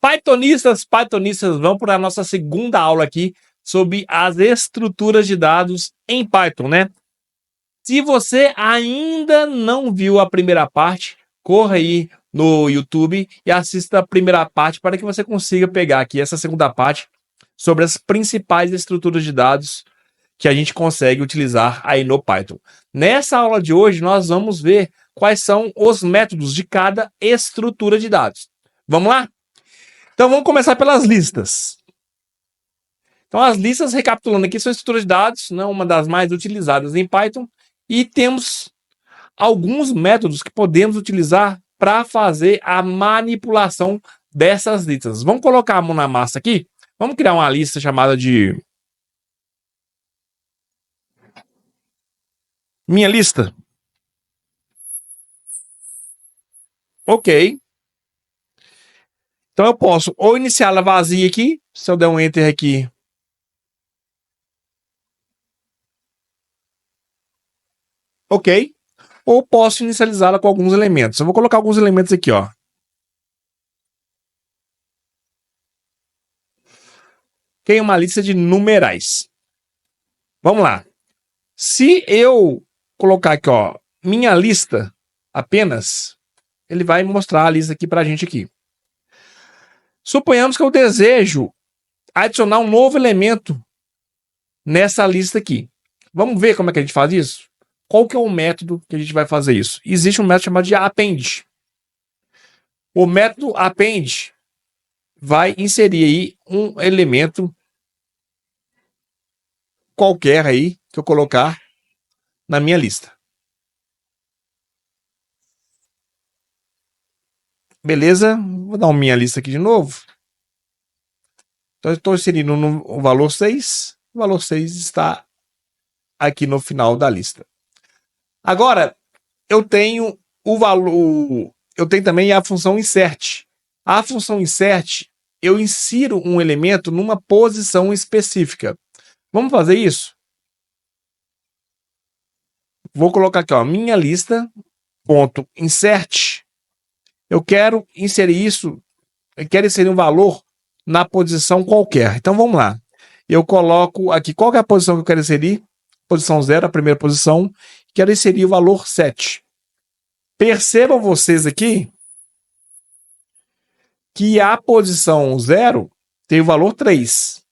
Pythonistas, vamos para a nossa segunda aula aqui sobre as estruturas de dados em Python, né? Se você ainda não viu a primeira parte, corra aí no YouTube e assista a primeira parte para que você consiga pegar aqui essa segunda parte sobre as principais estruturas de dados que a gente consegue utilizar aí no Python. Nessa aula de hoje, nós vamos ver quais são os métodos de cada estrutura de dados. Vamos lá? Então, vamos começar pelas listas. Então, as listas, recapitulando aqui, são estruturas de dados, né, uma das mais utilizadas em Python, e temos alguns métodos que podemos utilizar para fazer a manipulação dessas listas. Vamos colocar a mão na massa aqui? Vamos criar uma lista chamada de minha lista. Ok. Então eu posso ou iniciar ela vazia aqui, se eu der um enter aqui. Ok. Ou posso inicializá-la com alguns elementos. Eu vou colocar alguns elementos aqui, ó. Tem uma lista de numerais. Vamos lá. Se eu colocar aqui, ó, minha lista apenas, ele vai mostrar a lista aqui pra gente aqui. Suponhamos que eu desejo adicionar um novo elemento nessa lista aqui. Vamos ver como é que a gente faz isso? Qual que é o método que a gente vai fazer isso? Existe um método chamado de append. O método append vai inserir aí um elemento qualquer aí que eu colocar na minha lista. Beleza? Vou dar uma minha lista aqui de novo. Então, eu estou inserindo o valor 6. O valor 6 está aqui no final da lista. Agora, eu tenho o valor... Eu tenho também a função insert. A função insert, eu insiro um elemento numa posição específica. Vamos fazer isso? Vou colocar aqui, ó, minha lista, ponto, insert. Eu quero inserir isso, eu quero inserir um valor na posição qualquer. Então, vamos lá. Eu coloco aqui, qual que é a posição que eu quero inserir? Posição 0, a primeira posição. Quero inserir o valor 7. Percebam vocês aqui que a posição 0 tem o valor 3.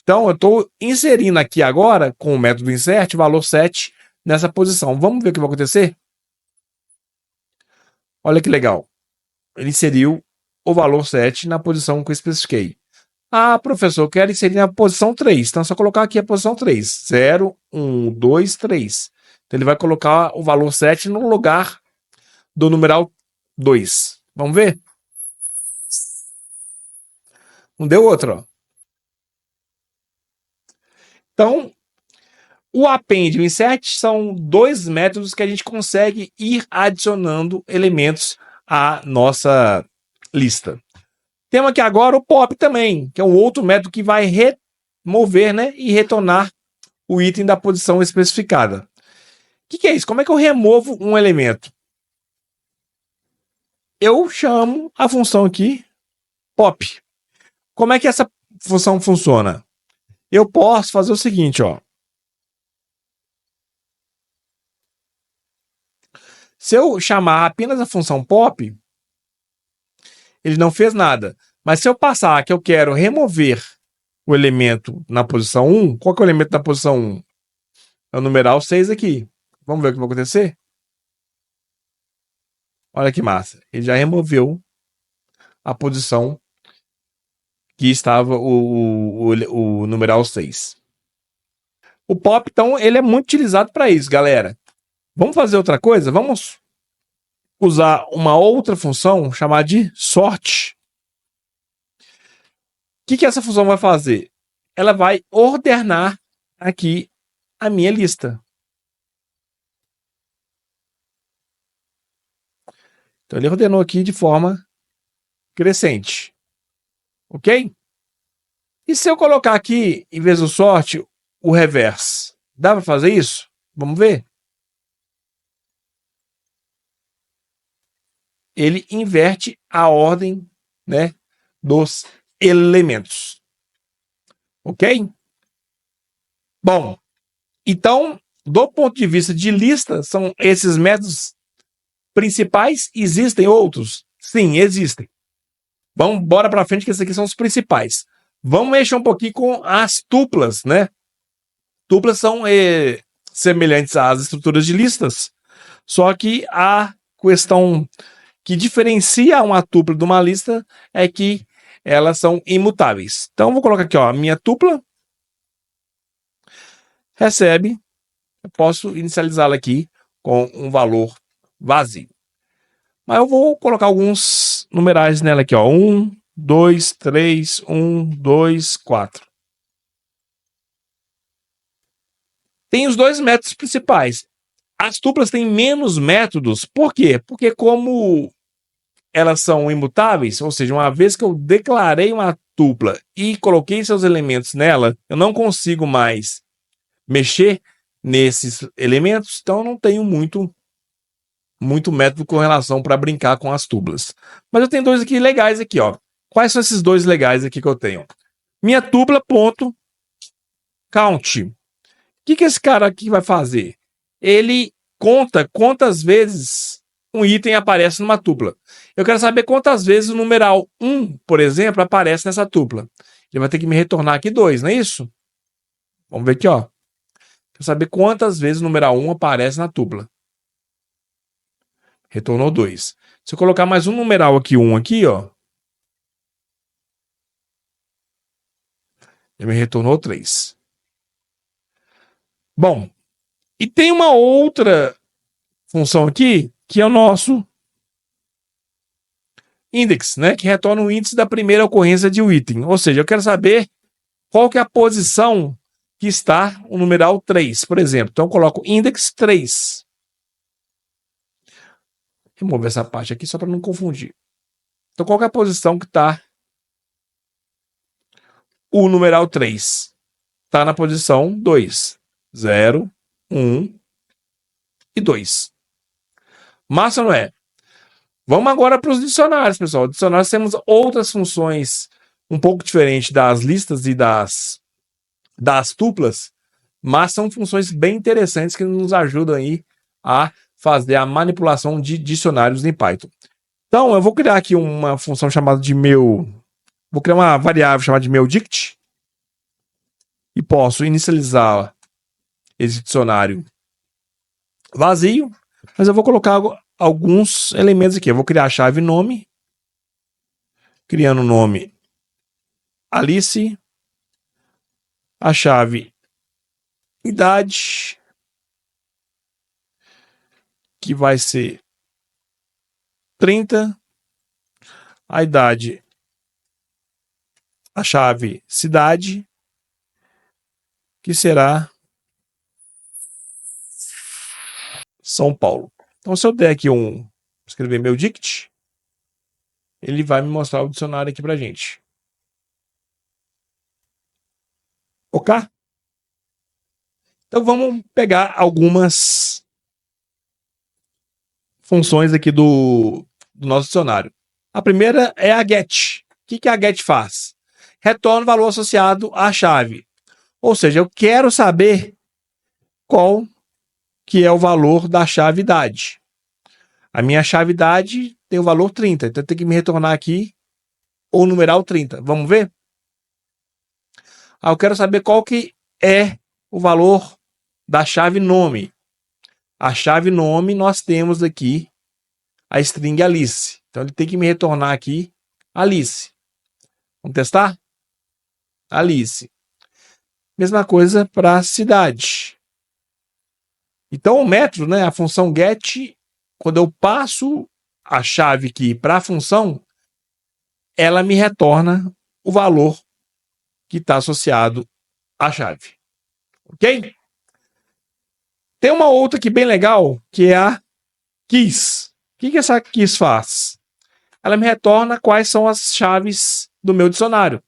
Então, eu estou inserindo aqui agora, com o método insert, o valor 7 nessa posição. Vamos ver o que vai acontecer? Olha que legal. Ele inseriu o valor 7 na posição que eu especifiquei. Ah, professor, eu quero inserir na posição 3. Então, é só colocar aqui a posição 3. 0, 1, 2, 3. Então, ele vai colocar o valor 7 no lugar do numeral 2. Vamos ver? Não deu outro, ó. Então, o append e o insert são dois métodos que a gente consegue ir adicionando elementos à nossa lista. Temos aqui agora o pop também, que é um outro método que vai remover, né, e retornar o item da posição especificada. O que é isso? Como é que eu removo um elemento? Eu chamo a função aqui pop. Como é que essa função funciona? Eu posso fazer o seguinte, ó. Se eu chamar apenas a função pop, ele não fez nada. Mas se eu passar que eu quero remover o elemento na posição 1, qual que é o elemento na posição 1? É o numeral 6 aqui. Vamos ver o que vai acontecer? Olha que massa. Ele já removeu a posição que estava o numeral 6. O pop, então, ele é muito utilizado para isso, galera. Vamos fazer outra coisa? Vamos usar uma outra função chamada de sort. O que essa função vai fazer? Ela vai ordenar aqui a minha lista. Então, ele ordenou aqui de forma crescente. Ok? E se eu colocar aqui, em vez do sort, o reverse? Dá para fazer isso? Vamos ver? Ele inverte a ordem, né, dos elementos. Ok? Bom, então, do ponto de vista de lista, são esses métodos principais. Existem outros? Sim, existem. Vamos bora para frente, que esses aqui são os principais. Vamos mexer um pouquinho com as tuplas, né? Tuplas são semelhantes às estruturas de listas, só que a questão que diferencia uma tupla de uma lista é que elas são imutáveis. Então, vou colocar aqui, ó, a minha tupla recebe, eu posso inicializá-la aqui com um valor vazio. Mas eu vou colocar alguns numerais nela aqui, ó, 1, 2, 3, 1, 2, 4. Tem os dois métodos principais. As tuplas têm menos métodos. Por quê? Porque como elas são imutáveis, ou seja, uma vez que eu declarei uma tupla e coloquei seus elementos nela, eu não consigo mais mexer nesses elementos, então eu não tenho muito método com relação para brincar com as tuplas. Mas eu tenho dois aqui legais aqui, ó. Quais são esses dois legais aqui que eu tenho? Minha tupla ponto count. O que esse cara aqui vai fazer? Ele conta quantas vezes um item aparece numa tupla. Eu quero saber quantas vezes o numeral 1, por exemplo, aparece nessa tupla. Ele vai ter que me retornar aqui 2, não é isso? Vamos ver aqui, ó. Quero saber quantas vezes o numeral 1 aparece na tupla. Retornou 2. Se eu colocar mais um numeral aqui, 1 aqui, ó. Ele me retornou 3. Bom, e tem uma outra função aqui, que é o nosso index, né? Que retorna o índice da primeira ocorrência de um item. Ou seja, eu quero saber qual que é a posição que está o numeral 3, por exemplo. Então eu coloco index 3. Remover essa parte aqui só para não confundir. Então qual que é a posição que está o numeral 3? Está na posição 2. 0, 1 e 2. Massa, não é? Vamos agora para os dicionários, pessoal. Dicionários temos outras funções um pouco diferentes das listas e das tuplas, mas são funções bem interessantes que nos ajudam aí a fazer a manipulação de dicionários em Python. Então, eu vou criar aqui uma função chamada de vou criar uma variável chamada de meudict e posso inicializar esse dicionário vazio, mas eu vou colocar alguns elementos aqui. Eu vou criar a chave nome, criando o nome Alice, a chave idade, que vai ser 30, a idade, a chave cidade, que será São Paulo. Então, se eu der aqui escrever meu dict, ele vai me mostrar o dicionário aqui pra gente. Ok? Então, vamos pegar algumas funções aqui do nosso dicionário. A primeira é a get. O que a get faz? Retorna o valor associado à chave. Ou seja, eu quero saber qual que é o valor da chave idade. A minha chave idade tem o valor 30, então tem que me retornar aqui o numeral 30. Vamos ver? Eu quero saber qual que é o valor da chave nome. A chave nome, nós temos aqui a string Alice. Então ele tem que me retornar aqui Alice. Vamos testar? Alice. Mesma coisa para cidade. Então o método, né, a função get, quando eu passo a chave aqui para a função, ela me retorna o valor que está associado à chave. Ok? Tem uma outra aqui bem legal, que é a keys. O que essa keys faz? Ela me retorna quais são as chaves do meu dicionário.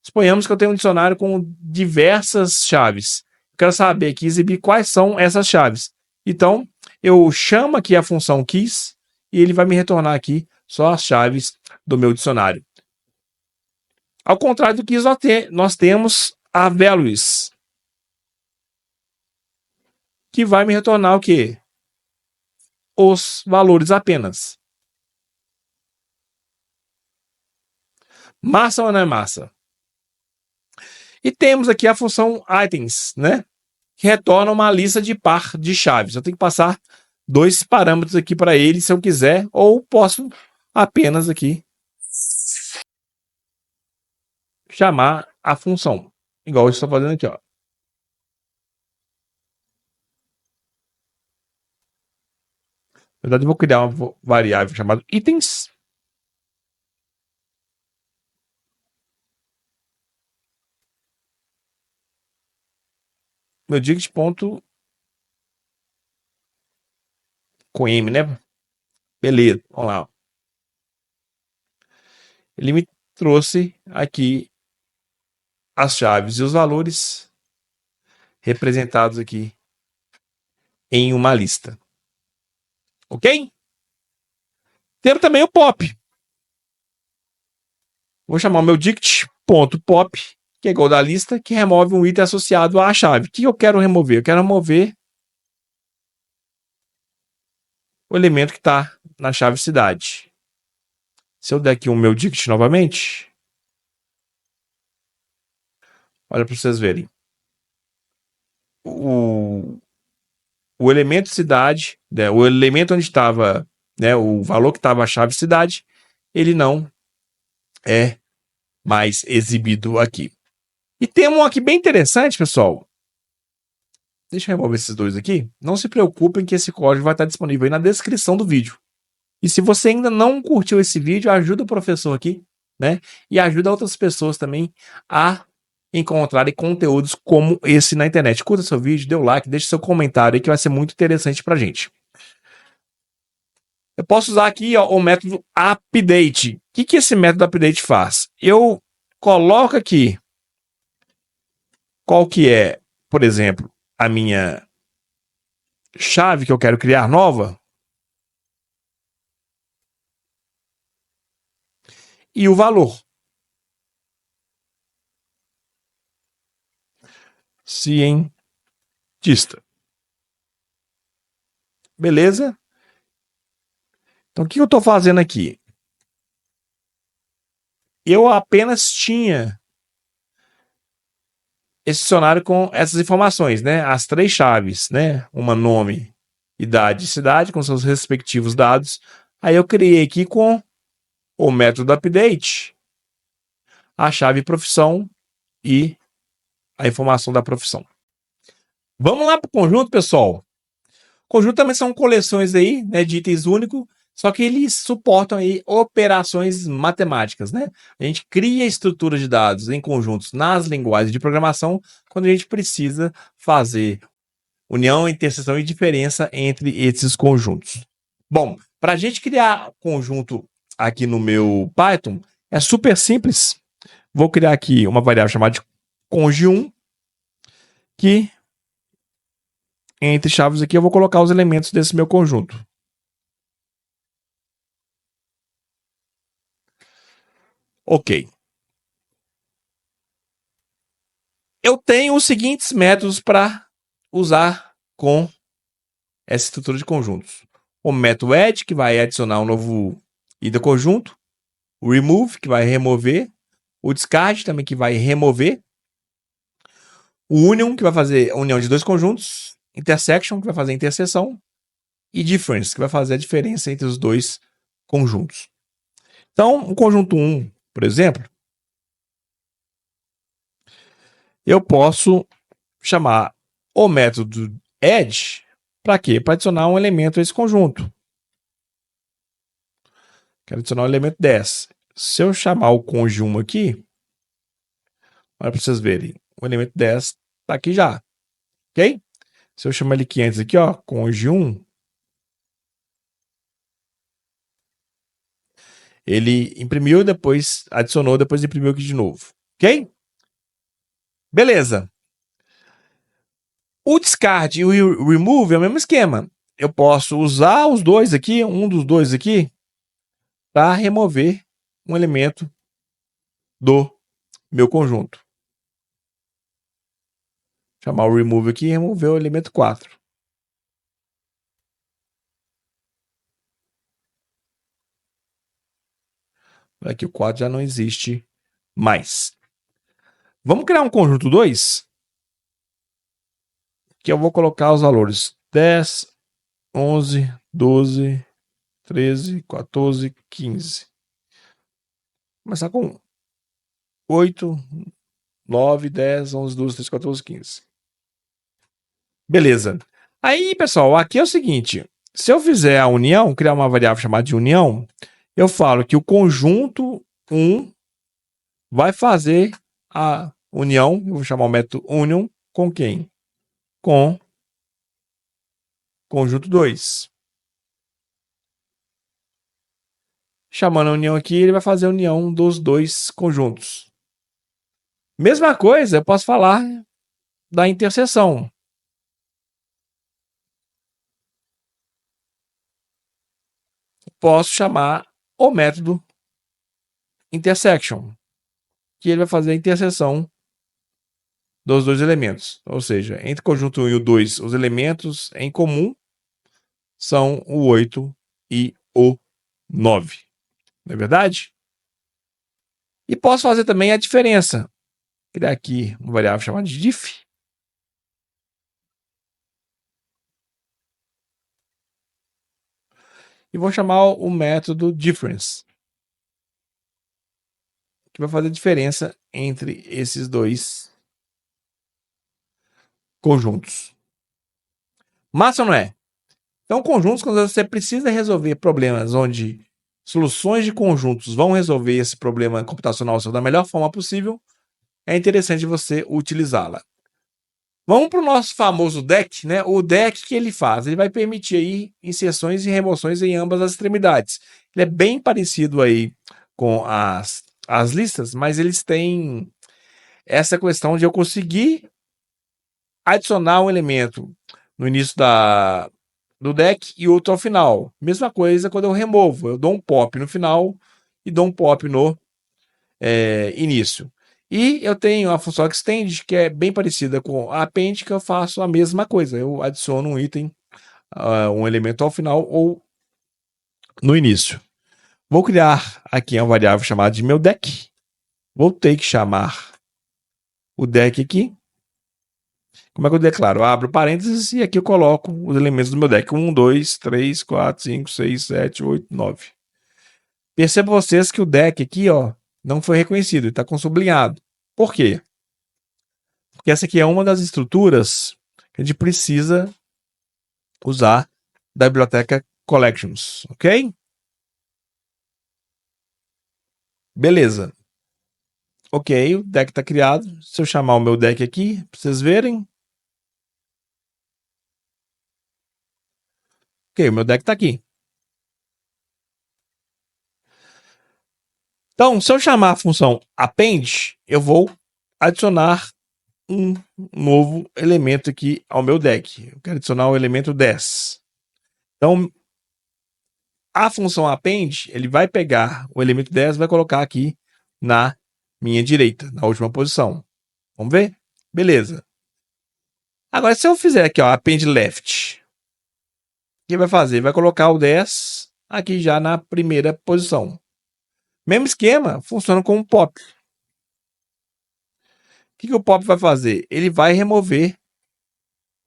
Suponhamos que eu tenho um dicionário com diversas chaves. Eu quero saber aqui, exibir quais são essas chaves. Então, eu chamo aqui a função keys e ele vai me retornar aqui só as chaves do meu dicionário. Ao contrário do que nós temos a values, que vai me retornar o quê? Os valores apenas. Massa ou não é massa? E temos aqui a função items, né? Que retorna uma lista de par de chaves. Eu tenho que passar 2 parâmetros aqui para ele, se eu quiser, ou posso apenas aqui chamar a função, igual eu estou fazendo aqui, ó. Na verdade, eu vou criar uma variável chamada itens. Meu digit ponto com M, né? Beleza, vamos lá. Ele me trouxe aqui as chaves e os valores representados aqui em uma lista. Ok? Temos também o pop. Vou chamar o meu dict.pop, que é igual da lista, que remove um item associado à chave. O que eu quero remover? Eu quero remover o elemento que está na chave cidade. Se eu der aqui o meu dict novamente, olha para vocês verem. O elemento cidade, né, o elemento onde estava, né, o valor que estava a chave cidade, ele não é mais exibido aqui. E tem um aqui bem interessante, pessoal. Deixa eu remover esses dois aqui. Não se preocupem que esse código vai estar disponível aí na descrição do vídeo. E se você ainda não curtiu esse vídeo, ajuda o professor aqui, né? E ajuda outras pessoas também a encontrarem conteúdos como esse na internet. Curta seu vídeo, dê o like, deixe seu comentário aí que vai ser muito interessante pra gente. Eu posso usar aqui, ó, o método update. O que esse método update faz? Eu coloco aqui qual que é, por exemplo, a minha chave que eu quero criar nova. E o valor. Cientista. Beleza? Então, o que eu estou fazendo aqui? Eu apenas tinha esse dicionário com essas informações, né? As 3 chaves, né? Uma nome, idade e cidade, com seus respectivos dados. Aí eu criei aqui com o método update a chave profissão e a informação da profissão. Vamos lá para o conjunto, pessoal. Conjunto também são coleções aí, né, de itens únicos, só que eles suportam aí operações matemáticas, né? A gente cria estruturas de dados em conjuntos nas linguagens de programação quando a gente precisa fazer união, interseção e diferença entre esses conjuntos. Bom, para a gente criar conjunto aqui no meu Python, é super simples. Vou criar aqui uma variável chamada de conj1, que entre chaves aqui eu vou colocar os elementos desse meu conjunto. Ok. Eu tenho os seguintes métodos para usar com essa estrutura de conjuntos. O método add, que vai adicionar um novo item conjunto. O remove, que vai remover. O discard, também, que vai remover. O union, que vai fazer a união de 2 conjuntos. Intersection, que vai fazer a interseção. E difference, que vai fazer a diferença entre os 2 conjuntos. Então, o conjunto 1, por exemplo, eu posso chamar o método add para quê? Para adicionar um elemento a esse conjunto. Quero adicionar o elemento 10. Se eu chamar o conj1 aqui, olha para vocês verem, o elemento 10 está aqui já. Ok? Se eu chamar ele aqui antes aqui, ó, conj1, ele imprimiu, depois adicionou, depois imprimiu aqui de novo. Ok? Beleza. O discard e o remove é o mesmo esquema. Eu posso usar os dois aqui, um dos dois aqui, para remover um elemento do meu conjunto. Chamar o remove aqui e remover o elemento 4. Aqui o 4 já não existe mais. Vamos criar um conjunto 2? Que eu vou colocar os valores 10, 11, 12, 13, 14, 15. Começar com 8, 9, 10, 11, 12, 13, 14, 15. Beleza. Aí, pessoal, aqui é o seguinte. Se eu fizer a união, criar uma variável chamada de união, eu falo que o conjunto 1 vai fazer a união, eu vou chamar o método union, com quem? Com conjunto 2. Chamando a união aqui, ele vai fazer a união dos dois conjuntos. Mesma coisa, eu posso falar da interseção. Posso chamar o método intersection, que ele vai fazer a interseção dos dois elementos. Ou seja, entre o conjunto 1 e o 2, os elementos em comum são o 8 e o 9. Não é verdade? E posso fazer também a diferença. Criar aqui uma variável chamada de diff. E vou chamar o método difference, que vai fazer a diferença entre esses dois conjuntos. Massa ou não é? Então, conjuntos, quando você precisa resolver problemas onde soluções de conjuntos vão resolver esse problema computacional da melhor forma possível, é interessante você utilizá-la. Vamos para o nosso famoso deck, né? O deck que ele faz, ele vai permitir aí inserções e remoções em ambas as extremidades. Ele é bem parecido aí com as listas, mas eles têm essa questão de eu conseguir adicionar um elemento no início do deck e outro ao final. Mesma coisa quando eu removo, eu dou um pop no final e dou um pop no início. E eu tenho a função extend, que é bem parecida com a append, que eu faço a mesma coisa. Eu adiciono um item, um elemento ao final ou no início. Vou criar aqui uma variável chamada de meu deck. Vou ter que chamar o deck aqui. Como é que eu declaro? Eu abro parênteses e aqui eu coloco os elementos do meu deck. 1, 2, 3, 4, 5, 6, 7, 8, 9. Perceba vocês que o deck aqui, ó, não foi reconhecido, ele está com sublinhado. Por quê? Porque essa aqui é uma das estruturas que a gente precisa usar da biblioteca Collections, ok? Beleza. Ok, o deck está criado. Se eu chamar o meu deck aqui, para vocês verem. Ok, o meu deck está aqui. Então, se eu chamar a função append, eu vou adicionar um novo elemento aqui ao meu deck. Eu quero adicionar o elemento 10. Então, a função append, ele vai pegar o elemento 10 e vai colocar aqui na minha direita, na última posição. Vamos ver? Beleza. Agora, se eu fizer aqui, ó, append left, o que vai fazer? Vai colocar o 10 aqui já na primeira posição. Mesmo esquema, funciona como um pop. O que o pop vai fazer? Ele vai remover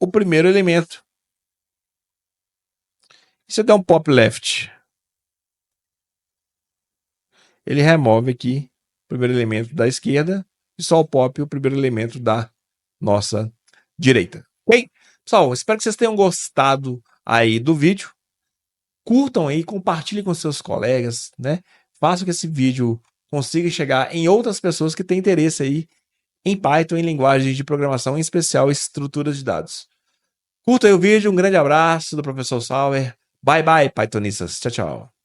o primeiro elemento. E se eu der um pop left, ele remove aqui o primeiro elemento da esquerda e só o pop o primeiro elemento da nossa direita. Ok? Pessoal, espero que vocês tenham gostado aí do vídeo. Curtam aí, compartilhem com seus colegas, né? Façam que esse vídeo consiga chegar em outras pessoas que têm interesse aí em Python, em linguagens de programação, em especial estruturas de dados. Curta aí o vídeo, um grande abraço do professor Sauer. Bye bye, Pythonistas. Tchau, tchau.